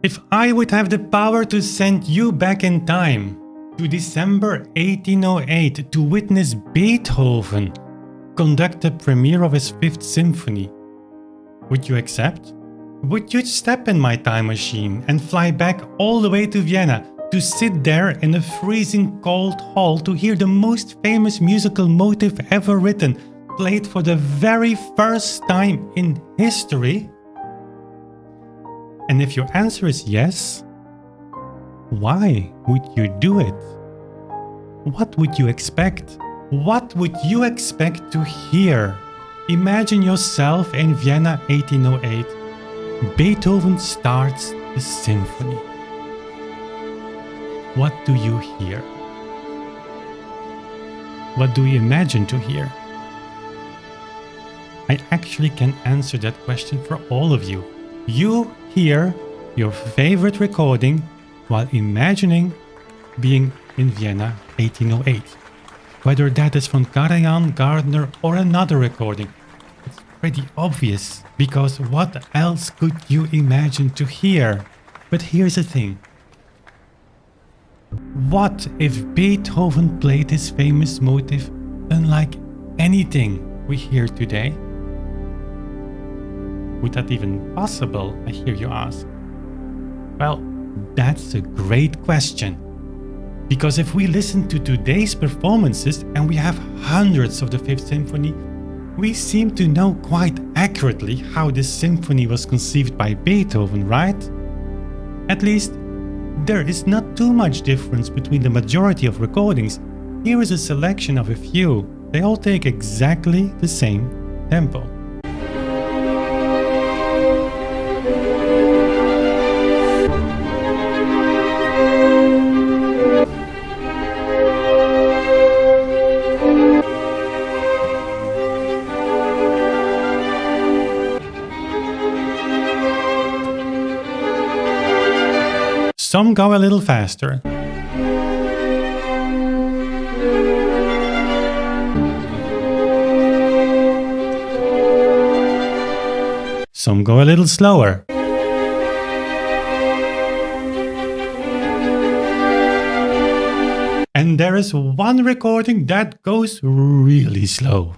If I would have the power to send you back in time to December 1808 to witness Beethoven conduct the premiere of his Fifth Symphony, would you accept? Would you step in my time machine and fly back all the way to Vienna to sit there in a freezing cold hall to hear the most famous musical motive ever written, played for the very first time in history? And if your answer is yes, why would you do it? What would you expect? What would you expect to hear? Imagine yourself in Vienna 1808. Beethoven starts the symphony. What do you hear? What do you imagine to hear? I actually can answer that question for all of you. You hear your favorite recording while imagining being in Vienna 1808. Whether that is from Karajan, Gardner or another recording, it's pretty obvious, because what else could you imagine to hear? But here's the thing. What if Beethoven played his famous motive unlike anything we hear today? Would that even possible, I hear you ask? Well, that's a great question. Because if we listen to today's performances, and we have hundreds of the Fifth Symphony, we seem to know quite accurately how this symphony was conceived by Beethoven, right? At least, there is not too much difference between the majority of recordings. Here is a selection of a few. They all take exactly the same tempo. Some go a little faster. Some go a little slower. And there is one recording that goes really slow.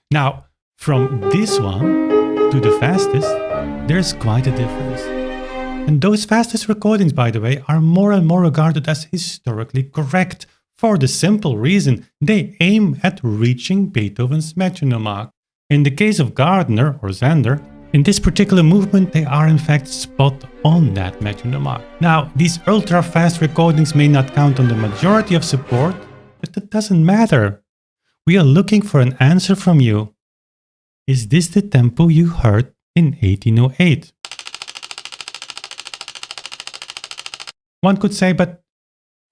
Now, from this one to the fastest, there's quite a difference. And those fastest recordings, by the way, are more and more regarded as historically correct, for the simple reason they aim at reaching Beethoven's metronome mark. In the case of Gardner or Zander, in this particular movement they are in fact spot on that metronome mark. Now, these ultra-fast recordings may not count on the majority of support, but that doesn't matter. We are looking for an answer from you. Is this the tempo you heard in 1808? One could say, but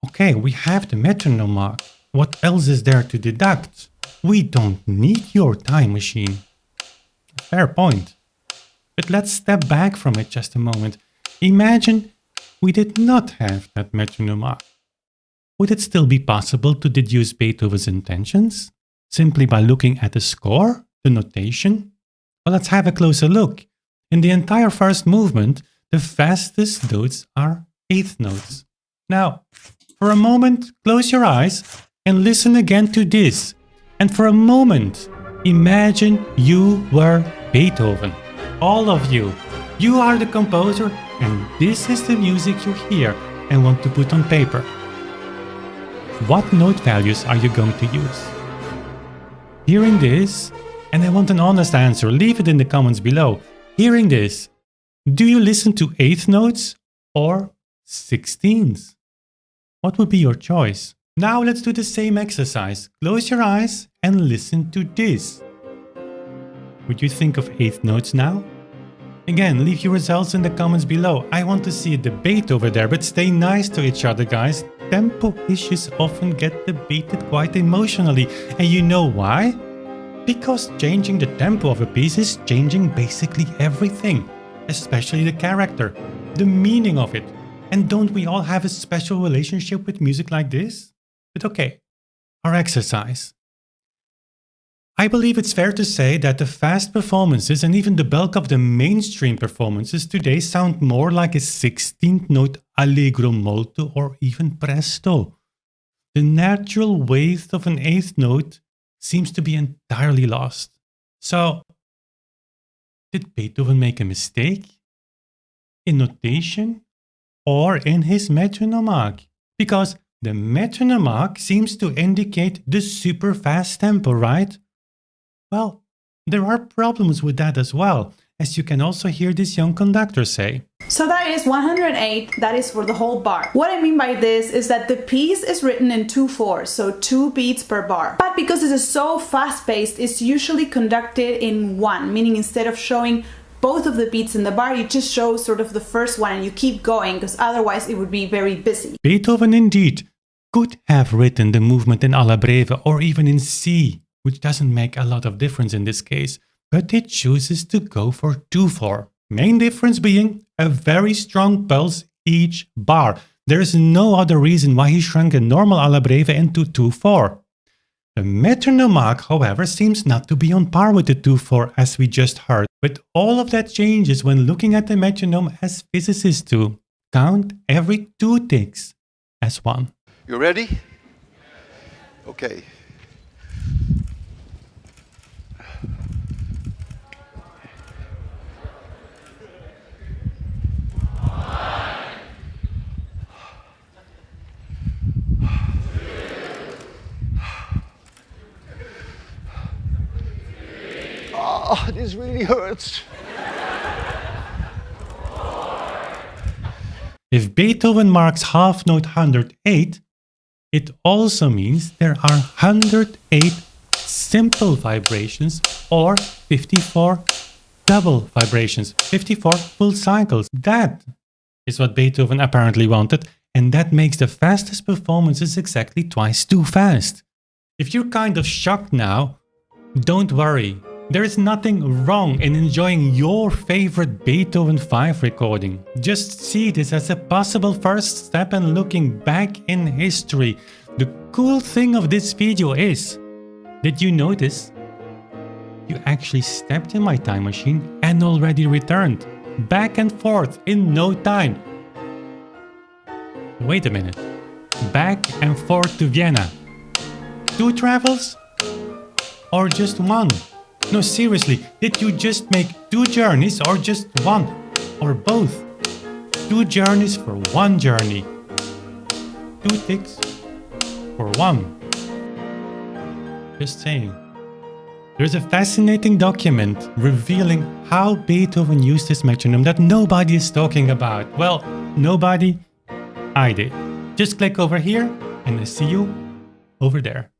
okay, we have the metronome mark. What else is there to deduct? We don't need your time machine. Fair point. But let's step back from it just a moment. Imagine we did not have that metronome mark. Would it still be possible to deduce Beethoven's intentions? Simply by looking at the score, the notation? Well, let's have a closer look. In the entire first movement, the fastest notes are eighth notes. Now, for a moment, close your eyes and listen again to this. And for a moment, imagine you were Beethoven. All of you. You are the composer, and this is the music you hear and want to put on paper. What note values are you going to use? Hearing this, and I want an honest answer, leave it in the comments below. Hearing this, do you listen to eighth notes or 16ths? What would be your choice? Now let's do the same exercise. Close your eyes and listen to this. Would you think of eighth notes now? Again, leave your results in the comments below. I want to see a debate over there, but stay nice to each other, guys. Tempo issues often get debated quite emotionally. And you know why? Because changing the tempo of a piece is changing basically everything, especially the character, the meaning of it. And don't we all have a special relationship with music like this? But okay, our exercise. I believe it's fair to say that the fast performances and even the bulk of the mainstream performances today sound more like a 16th note allegro molto or even presto. The natural weight of an 8th note seems to be entirely lost. So, did Beethoven make a mistake? In notation? Or in his metronome mark? Because the metronome mark seems to indicate the super fast tempo, right? Well, there are problems with that as well, as you can also hear this young conductor say. So that is 108, that is for the whole bar. What I mean by this is that the piece is written in 2/4, so 2 beats per bar. But because it is so fast-paced, it's usually conducted in 1, meaning instead of showing both of the beats in the bar, you just show sort of the first one and you keep going, because otherwise it would be very busy. Beethoven indeed could have written the movement in alla breve or even in C, which doesn't make a lot of difference in this case, but it chooses to go for 2/4. Main difference being a very strong pulse each bar. There is no other reason why he shrunk a normal alla breve into 2/4. The metronome mark, however, seems not to be on par with the 2/4 as we just heard, but all of that changes when looking at the metronome as physicists do. Count every 2 ticks as 1. You ready? Okay. Oh, this really hurts. If Beethoven marks half note 108, it also means there are 108 simple vibrations or 54 double vibrations, 54 full cycles. That is what Beethoven apparently wanted, and that makes the fastest performances exactly twice too fast. If you're kind of shocked now, don't worry. There is nothing wrong in enjoying your favorite Beethoven 5 recording. Just see this as a possible first step in looking back in history. The cool thing of this video is, did you notice? You actually stepped in my time machine and already returned. Back and forth in no time. Wait a minute. Back and forth to Vienna. 2 travels? Or just 1? No, seriously, did you just make 2 journeys or just 1? Or both? 2 journeys for 1 journey. 2 ticks for 1. Just saying. There's a fascinating document revealing how Beethoven used his metronome that nobody is talking about. Well, nobody. I did. Just click over here and I see you over there.